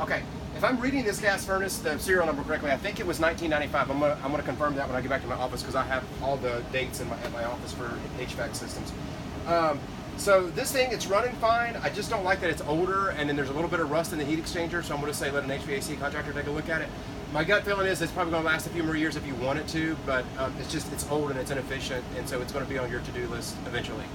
Okay, if I'm reading this gas furnace, the serial number correctly, I think it was 1995. I'm gonna confirm that when I get back to my office because I have all the dates at my office for HVAC systems. So this thing, it's running fine. I just don't like that it's older and then there's a little bit of rust in the heat exchanger. So I'm gonna say let an HVAC contractor take a look at it. My gut feeling is it's probably gonna last a few more years if you want it to, but it's old and it's inefficient, and so it's gonna be on your to-do list eventually.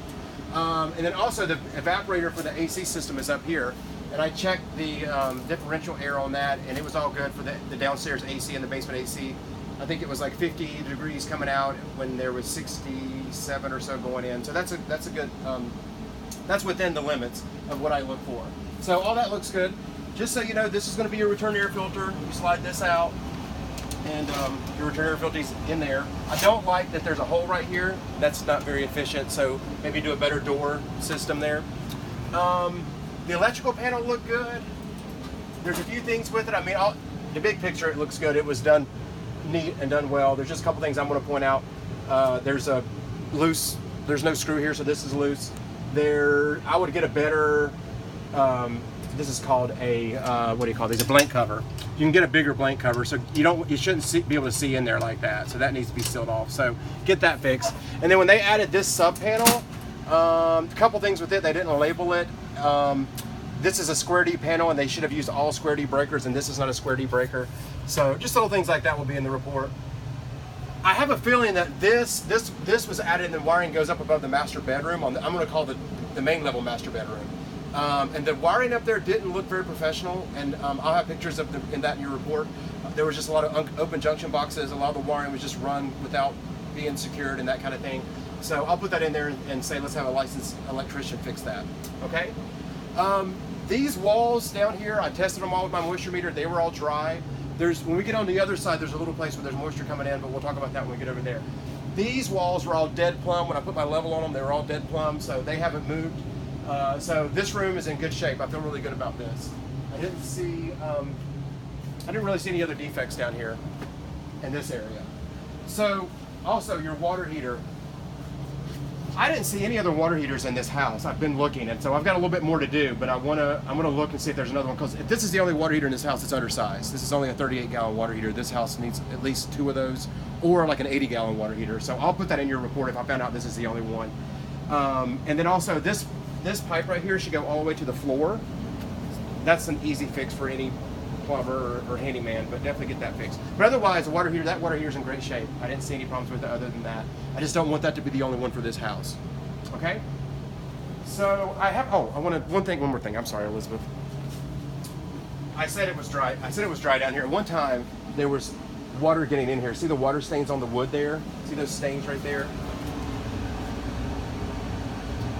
And then also the evaporator for the AC system is up here. And I checked the differential air on that, and it was all good for the downstairs AC and the basement AC. I think it was like 50 degrees coming out when there was 67 or so going in. So that's a good, that's within the limits of what I look for. So all that looks good. Just so you know, this is going to be your return air filter. You slide this out, and your return air filter is in there. I don't like that there's a hole right here. That's not very efficient, so maybe do a better door system there. The electrical panel looked good. There's a few things with it. I mean, the big picture, it looks good. It was done neat and done well. There's just a couple things I'm going to point out. There's no screw here, so this is loose. I would get a better, this is called a, what do you call these? A blank cover. You can get a bigger blank cover, so you shouldn't be able to see in there like that. So that needs to be sealed off. So get that fixed. And then when they added this sub panel, a couple things with it, they didn't label it. This is a square D panel, and they should have used all square D breakers, and this is not a square D breaker. So just little things like that will be in the report. I have a feeling that this was added and the wiring goes up above the master bedroom. I'm going to call the main level master bedroom. And the wiring up there didn't look very professional, and I'll have pictures of that in your report. There was just a lot of open junction boxes. A lot of the wiring was just run without being secured and that kind of thing. So I'll put that in there and say let's have a licensed electrician fix that. Okay. These walls down here, I tested them all with my moisture meter. They were all dry. When we get on the other side, there's a little place where there's moisture coming in, but we'll talk about that when we get over there. These walls were all dead plumb. When I put my level on them, they were all dead plumb, so they haven't moved. So this room is in good shape. I feel really good about this. I didn't really see any other defects down here in this area. So also your water heater. I didn't see any other water heaters in this house. I've been looking, and so I've got a little bit more to do, but I'm gonna look and see if there's another one, because if this is the only water heater in this house, it's undersized. This is only a 38-gallon water heater. This house needs at least 2 of those, or like an 80-gallon water heater. So I'll put that in your report if I found out this is the only one. And then also this pipe right here should go all the way to the floor. That's an easy fix for any plumber or handyman, but definitely get that fixed. But otherwise, that water heater is in great shape. I didn't see any problems with it other than that. I just don't want that to be the only one for this house. Okay? So I have, one more thing. I'm sorry, Elizabeth. I said it was dry. I said it was dry down here. At one time, there was water getting in here. See the water stains on the wood there? See those stains right there?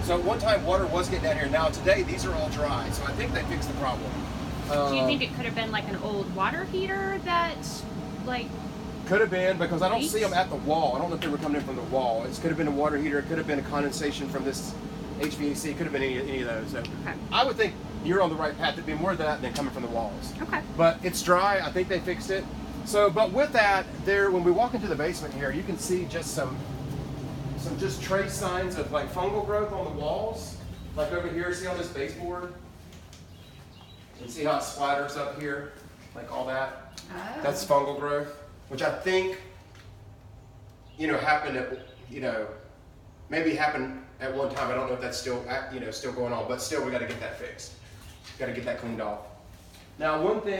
So at one time, water was getting down here. Now today, these are all dry. So I think they fixed the problem. Do you think it could have been like an old water heater that, like... Could have been, because I don't see them at the wall. I don't know if they were coming in from the wall. It could have been a water heater. It could have been a condensation from this HVAC. It could have been any of those. So okay. I would think you're on the right path. It'd be more of that than coming from the walls. Okay. But it's dry. I think they fixed it. So, but with that, when we walk into the basement here, you can see just some trace signs of like fungal growth on the walls. Like over here, see on this baseboard? You can see how it splatters up here, like all that. Oh. That's fungal growth, which I think, happened maybe happened at one time. I don't know if that's still going on, but still we got to get that fixed. Got to get that cleaned off. Now, one thing.